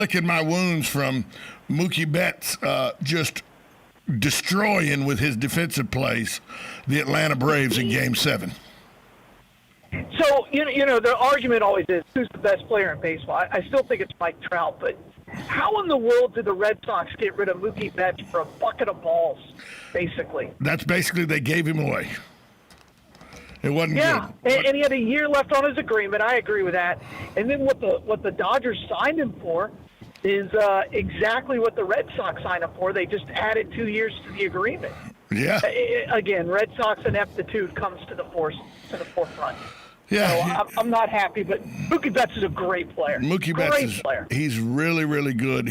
licking my wounds from Mookie Betts just destroying with his defensive plays the Atlanta Braves in Game 7. So, the argument always is, who's the best player in baseball? I still think it's Mike Trout, but how in the world did the Red Sox get rid of Mookie Betts for a bucket of balls, basically? That's basically they gave him away. It wasn't good. And he had a year left on his agreement. I agree with that. And then what the Dodgers signed him for is exactly what the Red Sox signed him for. They just added 2 years to the agreement. Yeah. Again, Red Sox ineptitude comes to the forefront. Yeah. So I'm not happy, but Mookie Betts is a great player. Mookie Betts he's really, really good.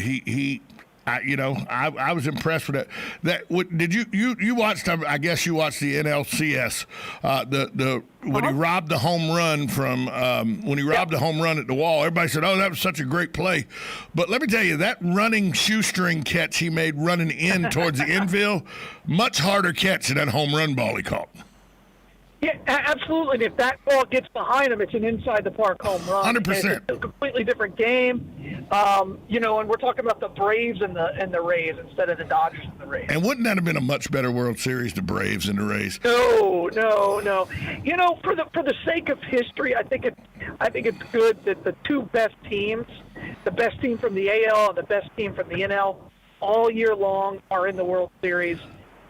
I was impressed with that. Did you watched? I guess you watched the NLCS. When he robbed the home run from the home run at the wall. Everybody said, "Oh, that was such a great play." But let me tell you, that running shoestring catch he made running in towards the infield, much harder catch than that home run ball he caught. Yeah, absolutely. And if that ball gets behind him, it's an inside the park home run. 100%. It's a completely different game. And we're talking about the Braves and the Rays instead of the Dodgers and the Rays. And wouldn't that have been a much better World Series, the Braves and the Rays? No. For the sake of history, I think it's good that the two best teams, the best team from the AL and the best team from the NL, all year long are in the World Series.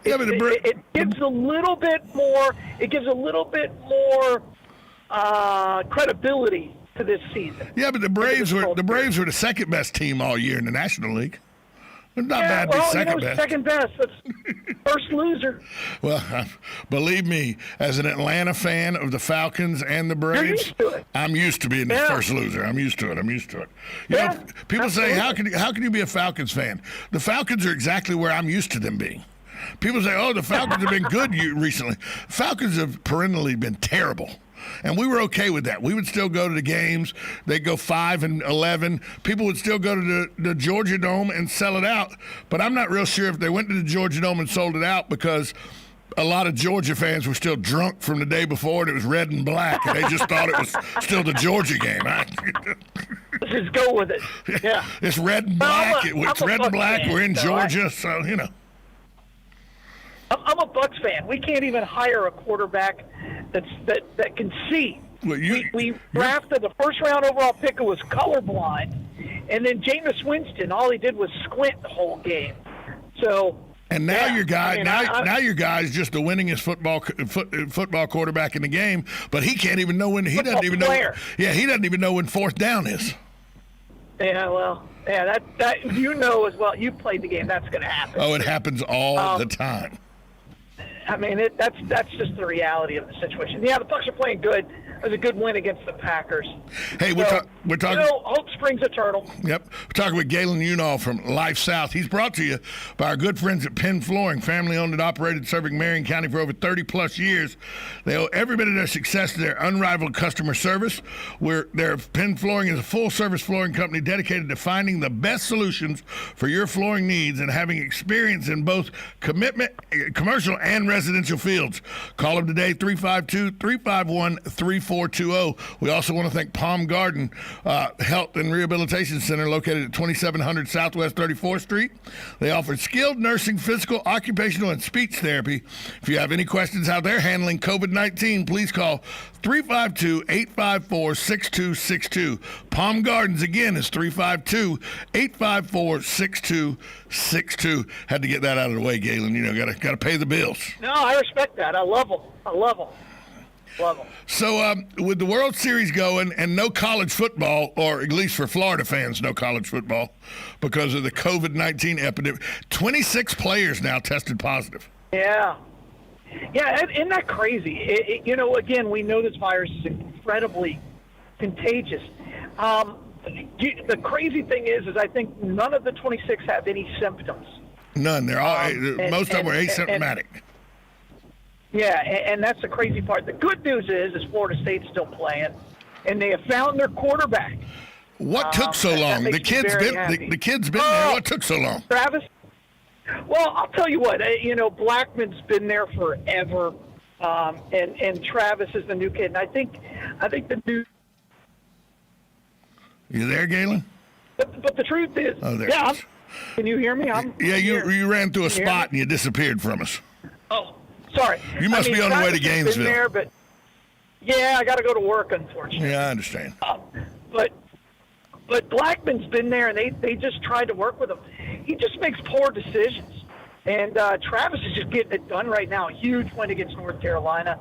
Yeah, but it gives a little bit more. It gives a little bit more credibility to this season. Yeah, but the Braves were the second best team all year in the National League. It's not bad to be second best. Second best. That's first loser. Well, believe me, as an Atlanta fan of the Falcons and the Braves, I'm used to being the first loser. I'm used to it. You know, people say, how can you be a Falcons fan? The Falcons are exactly where I'm used to them being. People say, "Oh, the Falcons have been good recently." Falcons have perennially been terrible, and we were okay with that. We would still go to the games. They'd go 5-11. People would still go to the Georgia Dome and sell it out. But I'm not real sure if they went to the Georgia Dome and sold it out because a lot of Georgia fans were still drunk from the day before, and it was red and black, and they just thought it was still the Georgia game. Let's just go with it. Yeah, it's red and black. It's red and black. We're in Georgia, so you know. I'm a Bucs fan. We can't even hire a quarterback that can see. Well, we drafted the first round overall pick who was colorblind, and then Jameis Winston, all he did was squint the whole game. So. And now your guy, now your guy's just the winningest football quarterback in the game, but he can't even know when he doesn't even know. Yeah, he doesn't even know when fourth down is. Yeah, well, that as well. You played the game. That's going to happen. Oh, it happens all the time. I mean, that's just the reality of the situation. Yeah, the Bucs are playing good. It was a good win against the Packers. Hey, we're talking. Hope springs eternal. Yep. We're talking with Galen Unall from Life South. He's brought to you by our good friends at Penn Flooring, family owned and operated, serving Marion County for over 30-plus years. They owe every bit of their success to their unrivaled customer service. Penn Flooring is a full-service flooring company dedicated to finding the best solutions for your flooring needs and having experience in both commercial and residential fields. Call them today, 352-351-3420. We also want to thank Palm Garden Health and Rehabilitation Center located at 2700 Southwest 34th Street. They offer skilled nursing, physical, occupational, and speech therapy. If you have any questions how they're handling COVID-19, please call 352-854-6262. Palm Gardens, again, is 352-854-6262. Had to get that out of the way, Galen. You know, got to pay the bills. No, I respect that. I love them. Love them. So with the World Series going and no college football, or at least for Florida fans, no college football because of the COVID-19 epidemic, 26 players now tested positive. Yeah, isn't that crazy? Again, we know this virus is incredibly contagious. The crazy thing is I think none of the 26 have any symptoms. None. They're all most of them are asymptomatic. Yeah, and that's the crazy part. The good news is Florida State's still playing, and they have found their quarterback. What took so long? The kid's been there. What took so long? Travis? Well, I'll tell you what. Blackman's been there forever, and Travis is the new kid. And I think the new. You there, Galen? But the truth is, can you hear me? You ran through a spot and you disappeared from us. Oh, sorry. You must be on the way to Gainesville. There, but yeah, I got to go to work, unfortunately. Yeah, I understand. But Blackman's been there, and they just tried to work with him. He just makes poor decisions. And Travis is just getting it done right now. Huge win against North Carolina.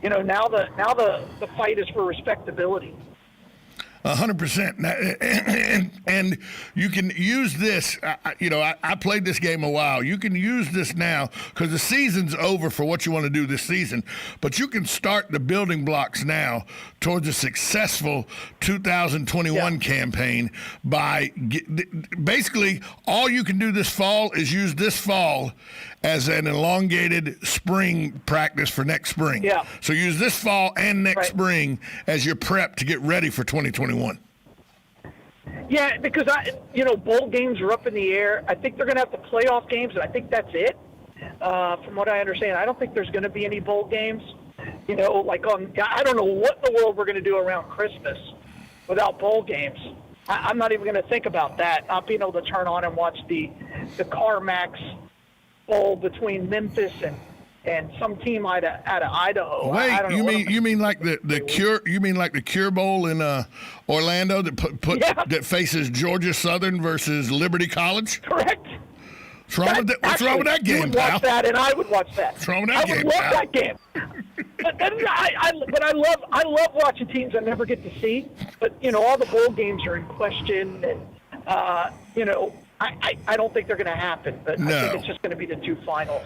Now the fight is for respectability. 100%. And you can use this. I played this game a while. You can use this now because the season's over for what you want to do this season. But you can start the building blocks now towards a successful 2021 campaign by basically all you can do this fall is use this fall as an elongated spring practice for next spring. Yeah. So use this fall and next spring as your prep to get ready for 2021. Yeah, because bowl games are up in the air. I think they're going to have the playoff games, and I think that's it. From what I understand, I don't think there's going to be any bowl games. I don't know what in the world we're going to do around Christmas without bowl games. I'm not even going to think about that. Not being able to turn on and watch the CarMax Bowl between Memphis and some team out of Idaho. Wait, you mean like the Cure? You mean like the Cure Bowl in Orlando that faces Georgia Southern versus Liberty College? Correct. What's wrong with that game, you would watch that, and I would watch that. What's wrong with that game, I would love that game. But I love watching teams I never get to see. But all the bowl games are in question, and I don't think they're going to happen, but I think it's just going to be the two finals.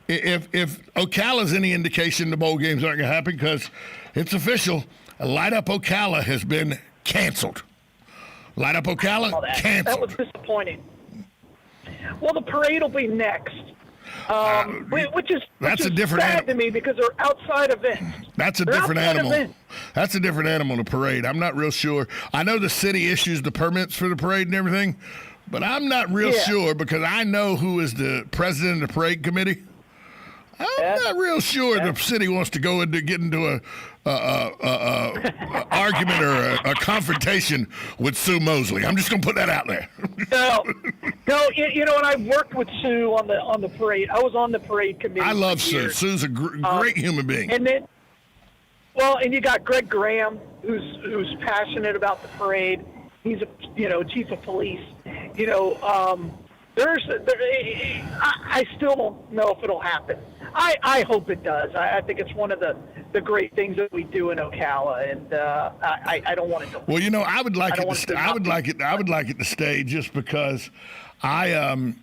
If Ocala's any indication, the bowl games aren't going to happen because it's official. Light Up Ocala has been canceled. Light Up Ocala, canceled. That was disappointing. Well, the parade will be next, which is a different sad animal to me because they're outside events. That's a different animal. That's a different animal, the parade. I'm not real sure. I know the city issues the permits for the parade and everything, but I'm not real sure because I know who is the president of the parade committee. I'm not real sure the city wants to get into a argument or a confrontation with Sue Mosley. I'm just going to put that out there. No, and I've worked with Sue on the parade. I was on the parade committee. I love Sue. Sue's a great human being. And then, and you got Greg Graham, who's passionate about the parade. He's a chief of police. I still don't know if it'll happen. I hope it does. I think it's one of the great things that we do in Ocala, and I don't want it to. Well, I would like it to stay. I would like it to stay just because I'm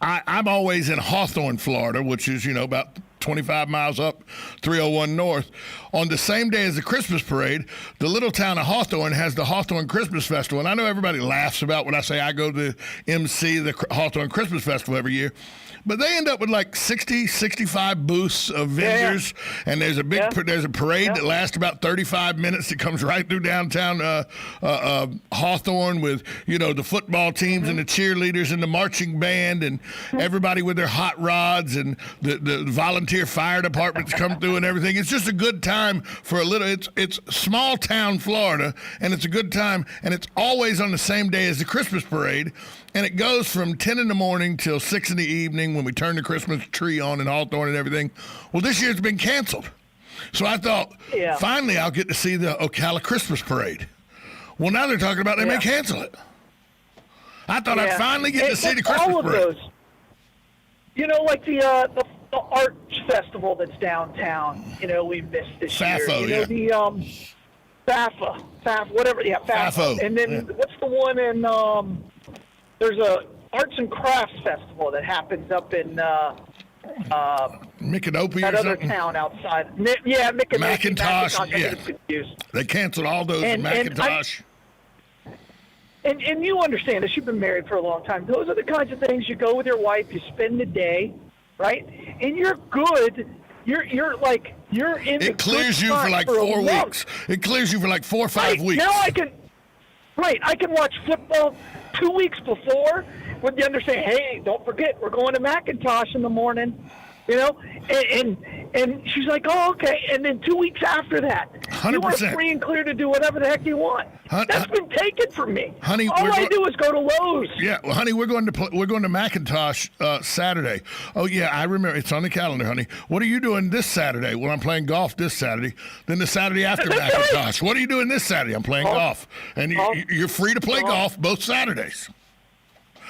always in Hawthorne, Florida, which is about 25 miles up 301 north. On the same day as the Christmas parade, the little town of Hawthorne has the Hawthorne Christmas Festival. And I know everybody laughs about when I say I go to MC the Hawthorne Christmas Festival every year. But they end up with like 60, 65 booths of vendors, and there's a parade that lasts about 35 minutes that comes right through downtown Hawthorne with the football teams and the cheerleaders and the marching band and everybody with their hot rods and the volunteer fire departments come through and everything. It's just a good time for a little. It's small town Florida, and it's a good time, and it's always on the same day as the Christmas parade. And it goes from 10 in the morning till 6 in the evening when we turn the Christmas tree on in Hawthorne and everything. Well, this year it's been canceled. So I thought, finally I'll get to see the Ocala Christmas parade. Well, now they're talking about they may cancel it. I thought I'd finally get to see the Christmas all of parade. Those. Like the art festival that's downtown, we missed this FAFO, year. The FAFA, whatever, FAFO. And then what's the one in... There's a arts and crafts festival that happens up in Micanopy that or other something? town outside. Macintosh. Yeah. They canceled all those in Macintosh. And you understand this. You've been married for a long time. Those are the kinds of things you go with your wife. You spend the day, right? And you're good. You're in. It clears you for like 4 weeks. It clears you for like 4 or 5 weeks. Now I can watch football 2 weeks before with you understand, hey, don't forget, we're going to Macintosh in the morning. You know, and she's like, oh, okay. And then 2 weeks after that, 100%. you are free and clear to do whatever the heck you want. That's been taken from me. Honey, all I do is go to Lowe's. Yeah, well, honey, we're going to Macintosh Saturday. Oh yeah, I remember. It's on the calendar, honey. What are you doing this Saturday? Well, I'm playing golf this Saturday. Then the Saturday after Macintosh. What are you doing this Saturday? I'm playing golf. And you're free to play golf both Saturdays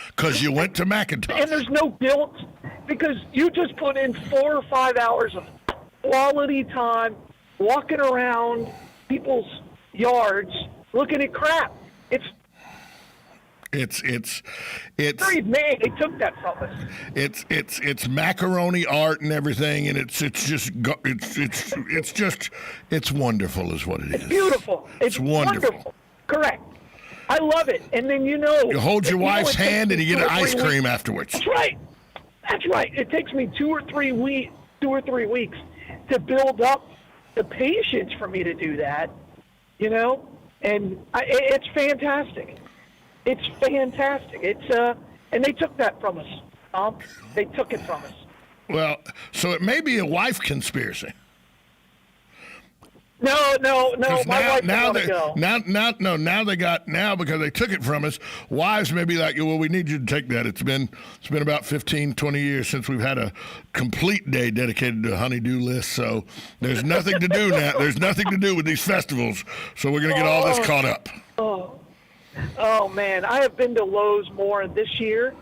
because you went to Macintosh. And there's no guilt because you just put in 4 or 5 hours of quality time walking around people's yards looking at crap. It's man, they took that from us. It's macaroni art and everything, and it's wonderful, is what it is. It's beautiful. It's wonderful. Correct. I love it. And then you hold your wife's hand and you get an ice cream afterwards. That's right. That's right. It takes me 2 or 3 weeks to build up the patience for me to do that. And it's fantastic. It's fantastic. And they took that from us, Tom. They took it from us. Well, so it may be a wife conspiracy. No. My wife now doesn't go. Now because they took it from us, wives may be like, well, we need you to take that. It's been about 15, 20 years since we've had a complete day dedicated to Honeydew List. So there's nothing to do now. There's nothing to do with these festivals. So we're going to get all this caught up. Oh man, I have been to Lowe's more this year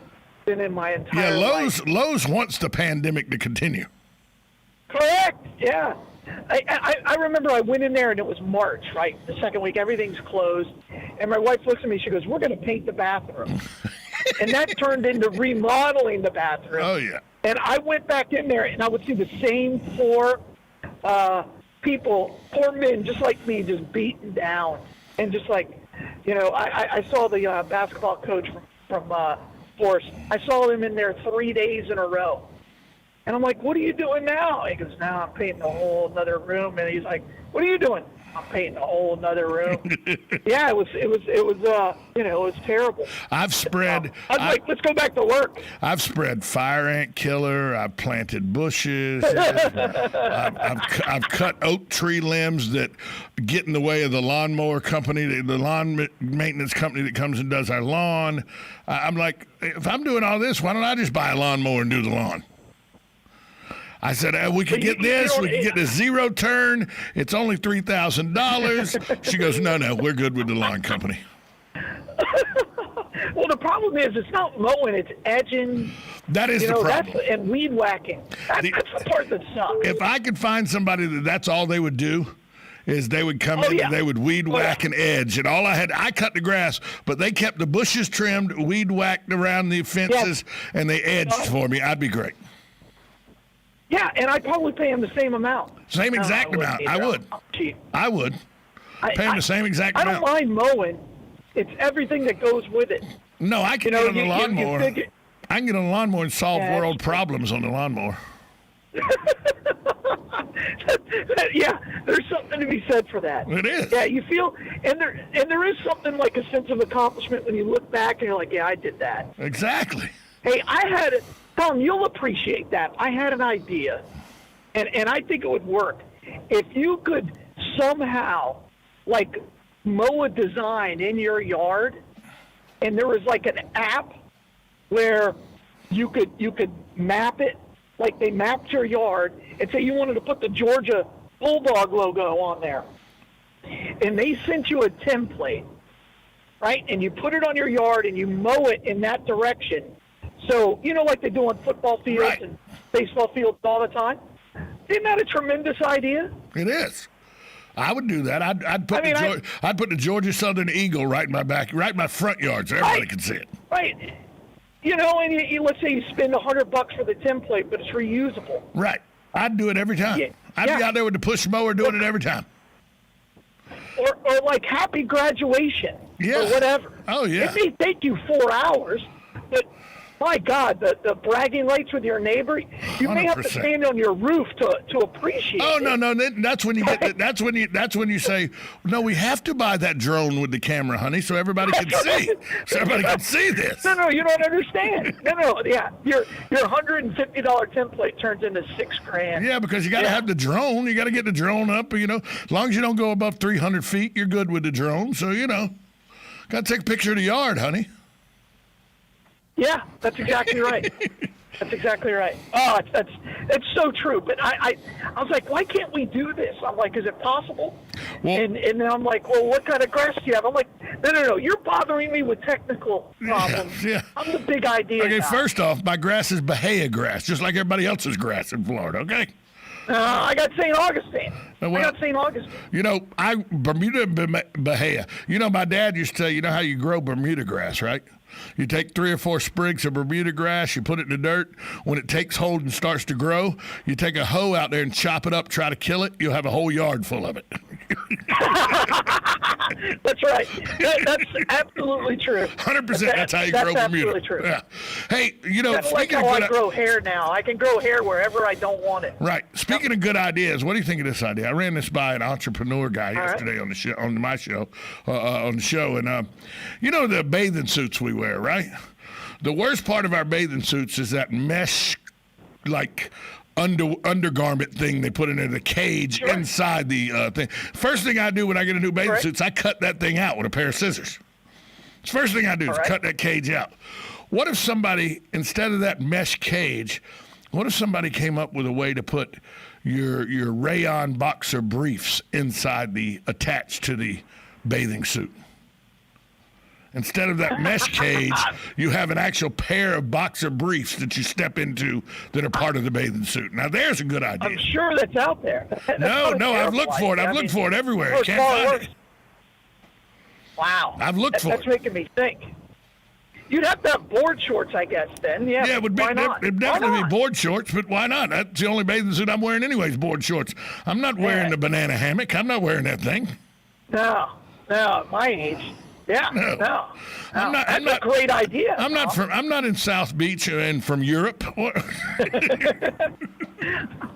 than in my entire life. Lowe's wants the pandemic to continue. Correct. Yeah. I remember I went in there and it was March, right? The second week, everything's closed. And my wife looks at me, she goes, we're going to paint the bathroom. And that turned into remodeling the bathroom. Oh, yeah. And I went back in there and I would see the same poor people, poor men just like me, just beaten down. And just like, I saw the basketball coach from Force. I saw him in there 3 days in a row. And I'm like, what are you doing now? He goes, now I'm painting a whole other room. And he's like, what are you doing? I'm painting a whole other room. Yeah, it was terrible. I've spread. I was like, let's go back to work. I've spread fire ant killer. I've planted bushes. I've cut oak tree limbs that get in the way of the lawnmower company, the lawn maintenance company that comes and does our lawn. I'm like, if I'm doing all this, why don't I just buy a lawnmower and do the lawn? I said, we could get this. We could get the zero turn. It's only $3,000. She goes, no, we're good with the lawn company. Well, the problem is it's not mowing, it's edging. That is the problem. And weed whacking. That's the part that sucks. If I could find somebody that's all they would do, is they would come in and they would weed whack and edge. And I cut the grass, but they kept the bushes trimmed, weed whacked around the fences, and they edged for me. I'd be great. Yeah, and I'd probably pay him the same amount. Same exact amount. I would. I would. Pay him the same exact amount. I don't mind mowing. It's everything that goes with it. No, I can get on the lawnmower. I can get on the lawnmower and solve world problems on the lawnmower. Yeah, there's something to be said for that. It is. Yeah, you feel, and there is something like a sense of accomplishment when you look back and you're like, yeah, I did that. Exactly. Hey, Tom, you'll appreciate that. I had an idea, and I think it would work. If you could somehow, like, mow a design in your yard, and there was like an app where you could map it, like they mapped your yard, and say you wanted to put the Georgia Bulldog logo on there. And they sent you a template, right? And you put it on your yard and you mow it in that direction. So, like they do on football fields and baseball fields all the time. Isn't that a tremendous idea? It is. I would do that. I'd put the Georgia Southern Eagle right in my front yard so everybody could see it. Right. And let's say you spend $100 for the template, but it's reusable. Right. I'd do it every time. Yeah. I'd be out there with the push mower doing it every time. Or like happy graduation or whatever. Oh, yeah. It may take you 4 hours, but my God, the bragging rights with your neighbor. You may have to 100%. stand on your roof to appreciate. Oh it. no! That's when you get. That's when you say, no, we have to buy that drone with the camera, honey, so everybody can see. So everybody can see this. No, you don't understand. No, yeah, your $150 template turns into $6,000. Yeah, because you got to have the drone. You got to get the drone up. As long as you don't go above 300 feet, you're good with the drone. So got to take a picture of the yard, honey. Yeah, that's exactly right. That's exactly right. Oh, it's so true. But I was like, why can't we do this? I'm like, is it possible? Well, and then I'm like, well, what kind of grass do you have? I'm like, no. You're bothering me with technical problems. Yeah. I'm the big idea Okay, guy. first off, my grass is Bahia grass, just like everybody else's grass in Florida, okay? I got St. Augustine. Well, I got St. Augustine. Bermuda Bahia. My dad used to tell how you grow Bermuda grass, right? You take 3 or 4 sprigs of Bermuda grass, you put it in the dirt. When it takes hold and starts to grow, you take a hoe out there and chop it up, try to kill it. You'll have a whole yard full of it. That's right. That's absolutely true. 100%. That's how you grow Bermuda. That's absolutely true. Yeah. Hey, That's like how I grow hair now. I can grow hair wherever I don't want it. Right. Speaking of good ideas, what do you think of this idea? I ran this by an entrepreneur guy yesterday on the show, on the show, and the bathing suits we wear, right? The worst part of our bathing suits is that mesh, like undergarment thing they put in there, the cage inside the thing. First thing I do when I get a new bathing suit is I cut that thing out with a pair of scissors. It's the first thing I do is cut that cage out. What if somebody, instead of that mesh cage, what if somebody came up with a way to put your rayon boxer briefs inside attached to the bathing suit? Instead of that mesh cage, you have an actual pair of boxer briefs that you step into that are part of the bathing suit. Now, there's a good idea. I'm sure that's out there. No, I've looked for it. I've looked for it everywhere. I can't find it. Wow. I've looked for it. That's making me think. You'd have to have board shorts, I guess, then. Yeah, it would be. It'd definitely be board shorts, but why not? That's the only bathing suit I'm wearing anyways, board shorts. I'm not wearing the banana hammock. I'm not wearing that thing. No, at my age. Yeah, no. That's a great idea. I'm not in South Beach and from Europe.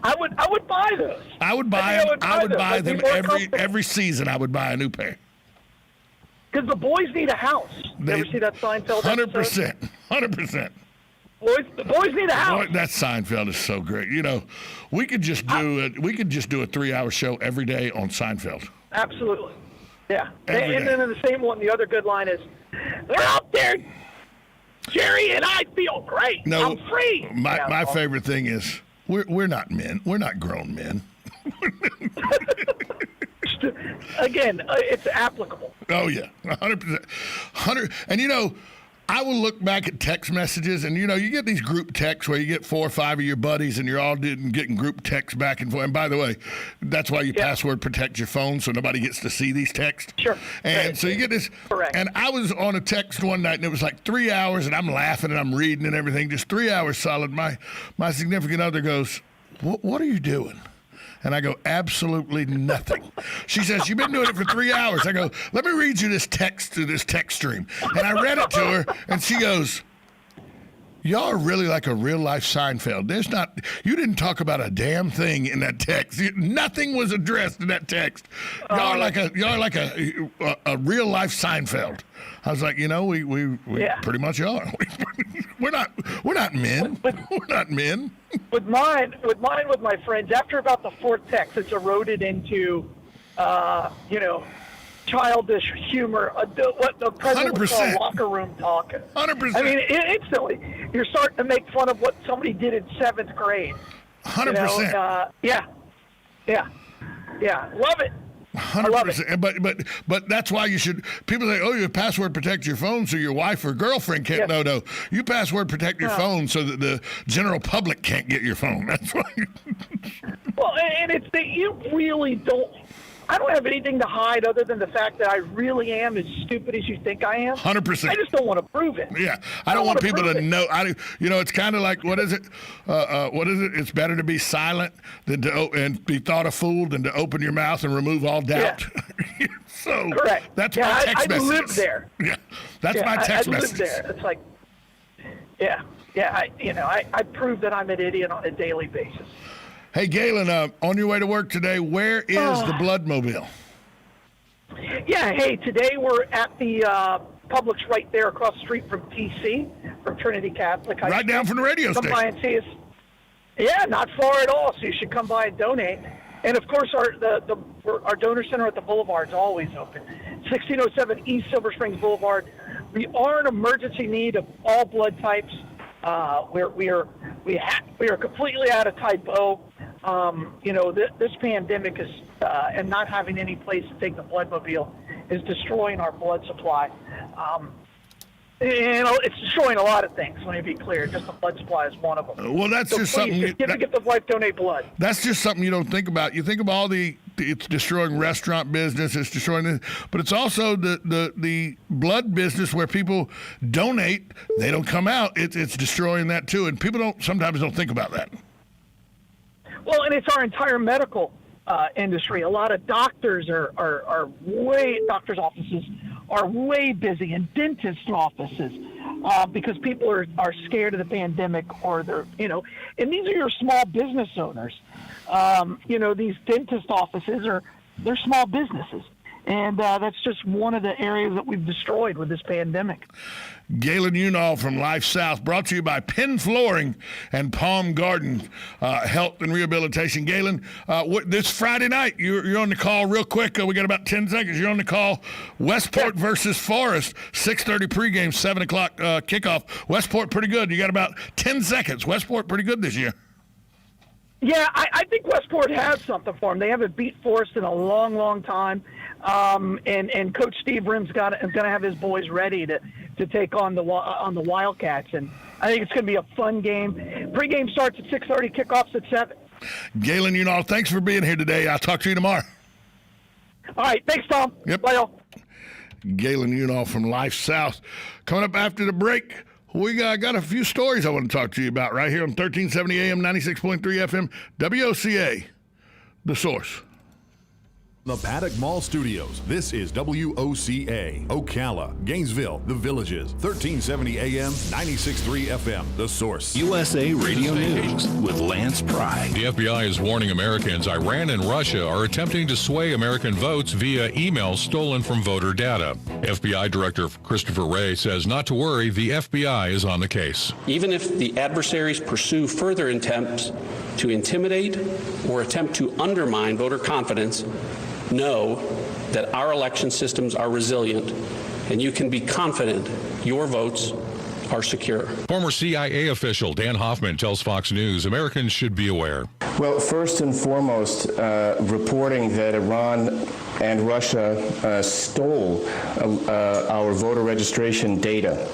I would buy those. I would buy them every season. I would buy a new pair. Because the boys need a house. You ever see that Seinfeld? 100%. 100%. The boys need a house. Boy, that Seinfeld is so great. We could just do a 3-hour show every day on Seinfeld. Absolutely. Yeah. And then in the same one, the other good line is, they're out there, Jerry, and I feel great. No, I'm free. My favorite thing is, we're not men. We're not grown men. Again, it's applicable. Oh, yeah, 100%. And, I will look back at text messages, and, you get these group texts where you get 4 or 5 of your buddies, and you're all getting group texts back and forth. And, by the way, that's why you password protect your phone so nobody gets to see these texts. Sure. And so you get this. Correct. And I was on a text one night, and it was like 3 hours, and I'm laughing, and I'm reading and everything, just 3 hours solid. My significant other goes, what are you doing? And I go, absolutely nothing. She says, you've been doing it for 3 hours. I go, let me read you this text through this text stream. And I read it to her, and she goes, y'all are really like a real-life Seinfeld. You didn't talk about a damn thing in that text. Nothing was addressed in that text. Y'all are like a real-life Seinfeld. I was like, we pretty much are. We're not men. We're not men. With my friends, after about the 4th text, it's eroded into, childish humor, what the president would call locker room talk. 100%. I mean, instantly, you're starting to make fun of what somebody did in 7th grade. 100%. Yeah. Love it. 100%. But that's why you should. People say, you password protect your phone so your wife or girlfriend can't. Yes. No. You password protect your phone so that the general public can't get your phone. That's why. Well, and it's that you really don't. I don't have anything to hide other than the fact that I really am as stupid as you think I am. 100%. I just don't want to prove it. Yeah, I don't want people to know. It's kind of like, what is it? It's better to be silent than and be thought a fool than to open your mouth and remove all doubt. Yeah. So correct. That's my text message. I live there. Yeah, that's my text message. I live there. It's like, Yeah. I prove that I'm an idiot on a daily basis. Hey, Galen, on your way to work today, where is the Bloodmobile? Yeah, hey, today we're at the Publix right there across the street from TC, from Trinity Catholic High School. Right down from the radio station. Come by and see us. Yeah, not far at all, so you should come by and donate. And, of course, our donor center at the Boulevard is always open, 1607 East Silver Springs Boulevard. We are in emergency need of all blood types. We are completely out of type O. This pandemic is and not having any place to take the Bloodmobile is destroying our blood supply. It's destroying a lot of things. Let me be clear. Just the blood supply is one of them. Well, that's so just please, something. Give the wife donate blood. That's just something you don't think about. You think of all it's destroying restaurant business. It's destroying this, but it's also the blood business where people donate. They don't come out. It's destroying that too, and people sometimes don't think about that. Well, and it's our entire medical industry. A lot of doctors doctors' offices are way busy, and dentist offices because people are scared of the pandemic, or and these are your small business owners. These dentist offices they're small businesses. And that's just one of the areas that we've destroyed with this pandemic. Galen Unall from Life South, brought to you by Penn Flooring and Palm Garden Health and Rehabilitation. Galen, this Friday night, you're on the call real quick. We got about 10 seconds. You're on the call. Westport versus Forest, 6:30 pregame, 7 o'clock kickoff. Westport pretty good. You got about 10 seconds. Westport pretty good this year. Yeah, I think Westport has something for them. They haven't beat Forest in a long, long time. And Coach Steve Rim's is going to have his boys ready to take on the Wildcats, and I think it's going to be a fun game. Pre-game starts at 6:30, kickoffs at 7. Galen Unall, thanks for being here today. I'll talk to you tomorrow. All right, thanks, Tom. Yep. Bye, all. Galen Unall from Life South. Coming up after the break, we got a few stories I want to talk to you about right here on 1370 AM, 96.3 FM, WOCA, The Source. The Paddock Mall Studios. This is WOCA, Ocala, Gainesville, The Villages, 1370 AM, 96.3 FM, The Source. USA Radio News with Lance Pry. The FBI is warning Americans Iran and Russia are attempting to sway American votes via emails stolen from voter data. FBI Director Christopher Wray says not to worry, the FBI is on the case. Even if the adversaries pursue further attempts to intimidate or attempt to undermine voter confidence, know that our election systems are resilient, and you can be confident your votes are secure. Former CIA official Dan Hoffman tells Fox News Americans should be aware. Well, first and foremost, reporting that Iran and Russia stole our voter registration data.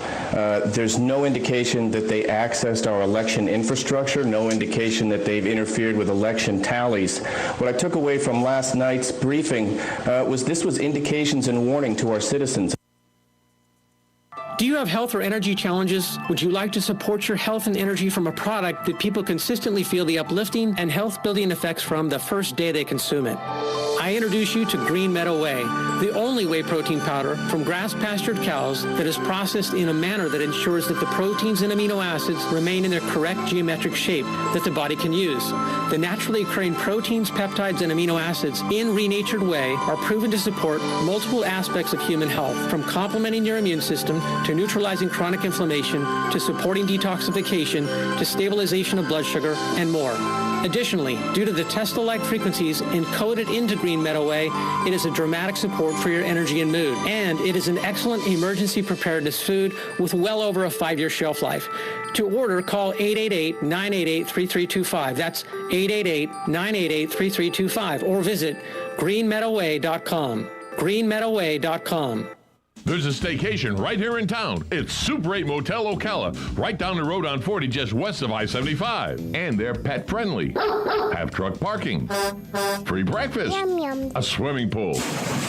There's no indication that they accessed our election infrastructure, no indication that they've interfered with election tallies. What I took away from last night's briefing was indications and warning to our citizens. Do you have health or energy challenges? Would you like to support your health and energy from a product that people consistently feel the uplifting and health-building effects from the first day they consume it? I introduce you to Green Meadow Whey, the only whey protein powder from grass-pastured cows that is processed in a manner that ensures that the proteins and amino acids remain in their correct geometric shape that the body can use. The naturally occurring proteins, peptides, and amino acids in renatured whey are proven to support multiple aspects of human health, from complementing your immune system to neutralizing chronic inflammation to supporting detoxification to stabilization of blood sugar and more. Additionally, due to the Tesla-like frequencies encoded into Green Meadow Whey, it is a dramatic support for your energy and mood. And it is an excellent emergency preparedness food with well over a 5-year shelf life. To order, call 888-988-3325. That's 888-988-3325. Or visit greenmeadowwhey.com. greenmeadowwhey.com. There's a staycation right here in town. It's Super 8 Motel Ocala, right down the road on 40, just west of I-75. And they're pet friendly. Have truck parking, free breakfast, a swimming pool,